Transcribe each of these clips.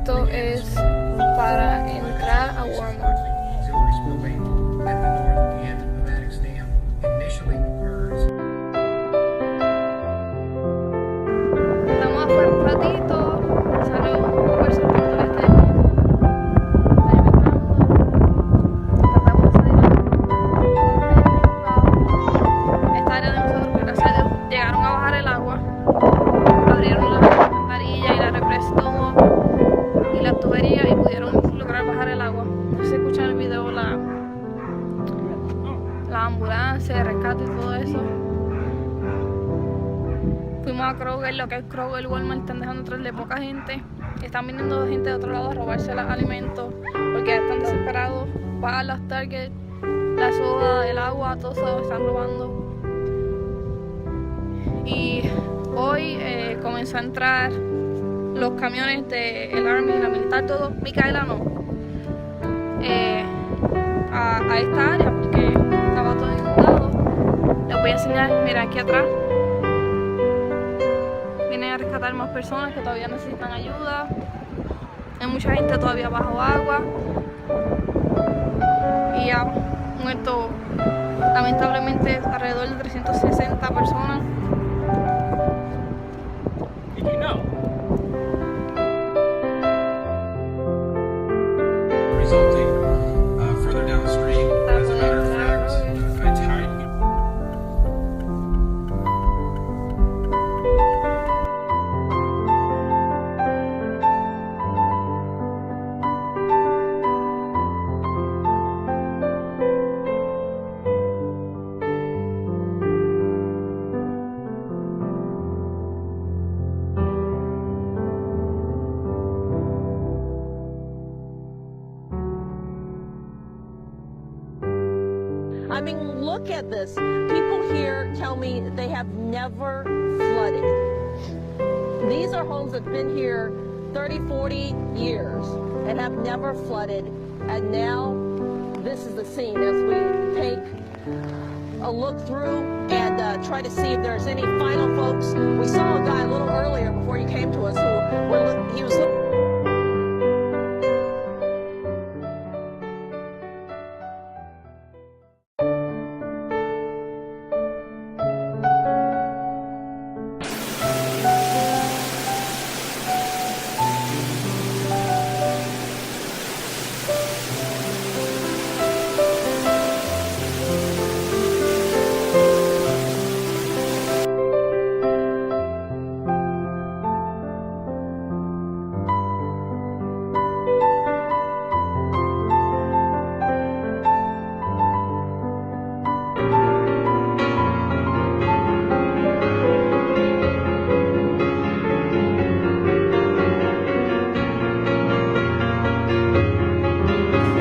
Esto es para entrar a Walmart. Estamos afuera un ratito, salió un converso que todavía está tratamos de salir. Esta área de nosotros, que gracias a Dios llegaron a bajar el agua, abrieron la alcantarilla y la represó y las tuberías y pudieron lograr bajar el agua. No sé si escuchan el video, la ambulancia, el rescate y todo eso. Fuimos a Kroger, lo que es Kroger, Walmart, están dejando atrás de poca gente. Están viniendo gente de otro lado a robarse los alimentos porque están desesperados. Van a las Target, la soda, el agua, todo eso lo están robando. Y hoy comenzó a entrar los camiones del Army, la militar, todo. Micaela no. A esta área porque estaba todo inundado. Les voy a enseñar, mira aquí atrás. Vienen a rescatar más personas que todavía necesitan ayuda. Hay mucha gente todavía bajo agua. Y ya muerto lamentablemente alrededor de 360 personas. Did you know? Resulting further downstream, as a matter of fact, entire. I mean, look at this. People here tell me they have never flooded. These are homes that have been here 30, 40 years and have never flooded. And now this is the scene as we take a look through and try to see if there's any final folks. We saw a guy a little earlier before you came to us he was looking.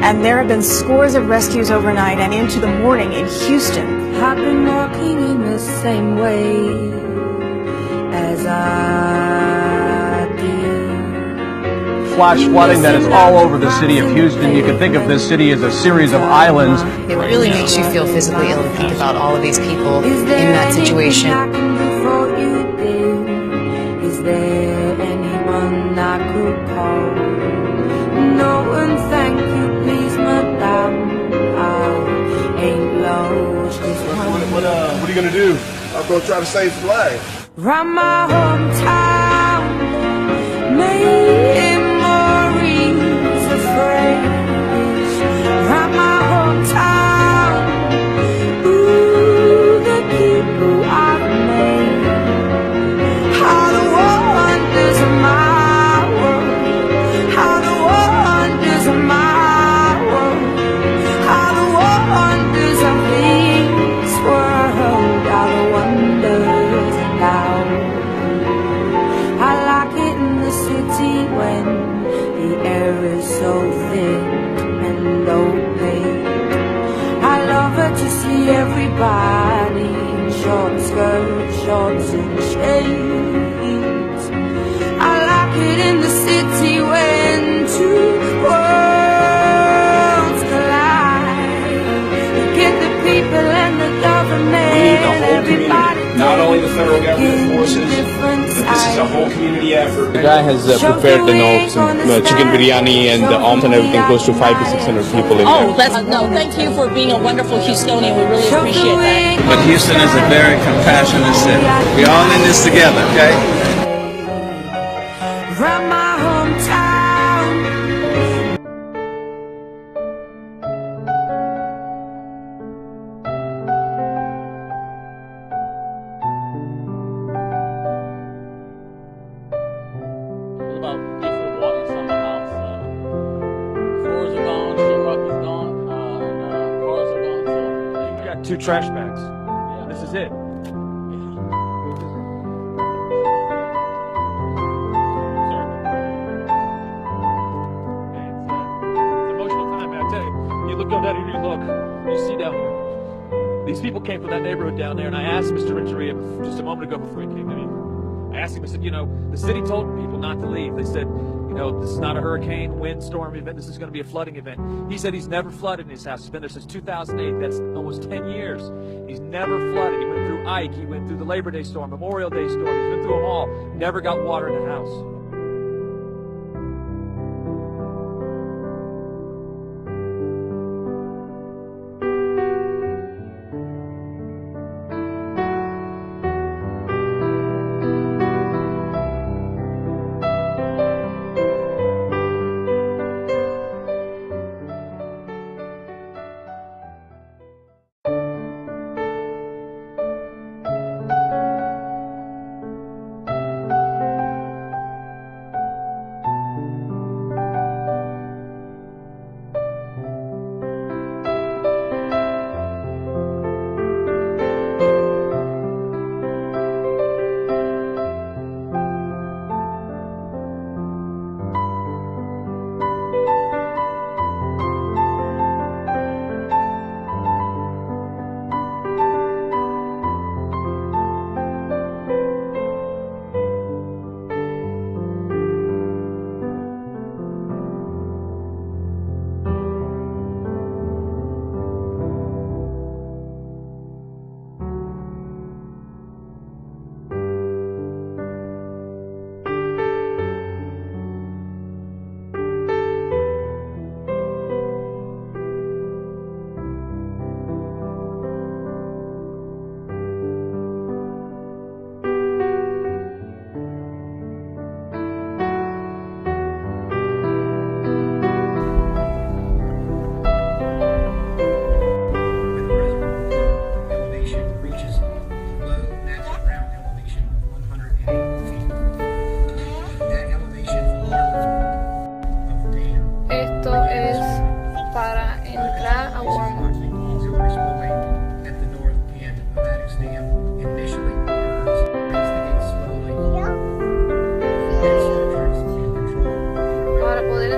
And there have been scores of rescues overnight and into the morning in Houston. I've been walking in the same way as I did. Flash flooding that is all over the city of Houston. You can think of this city as a series of islands. It really makes you feel physically ill to think about all of these people in that situation. Is there anyone I could call? No one, thank you, please, madame. I ain't lost this one. What are you gonna do? I'm gonna try to save some lives. Round my hometown, memories of friends. Round my hometown, ooh, the people I've made. How the wonders of my world, how the wonders of my world, how the wonders of this world, how the wonders now. I like it in the city when the air is so thin and opaque. I love it to see everybody in short skirts, shorts and shades. I like it in the city when two worlds collide. You get the people and the government, We need the whole community, everybody not only blame the federal government forces. This is a whole community effort. The guy has prepared, some chicken biryani and alms and everything, close to 500 to 600 people in there. Oh, that's no. Thank you for being a wonderful Houstonian. We really appreciate that. But Houston is a very compassionate city. We're all in this together, okay? From my hometown. About 3 foot of water inside my house. Floors are gone, sheetrock is gone, and cars are gone. So We got 2 trash bags. This is it. Go down here, you look, you see down here. These people came from that neighborhood down there, and I asked Mr. Renteria just a moment ago before he came to me. I asked him, I said, the city told people not to leave. They said, this is not a hurricane, windstorm event, this is going to be a flooding event. He said he's never flooded in his house. He's been there since 2008. That's almost 10 years. He's never flooded. He went through Ike, he went through the Labor Day storm, Memorial Day storm, he's been through them all. Never got water in the house. Para poder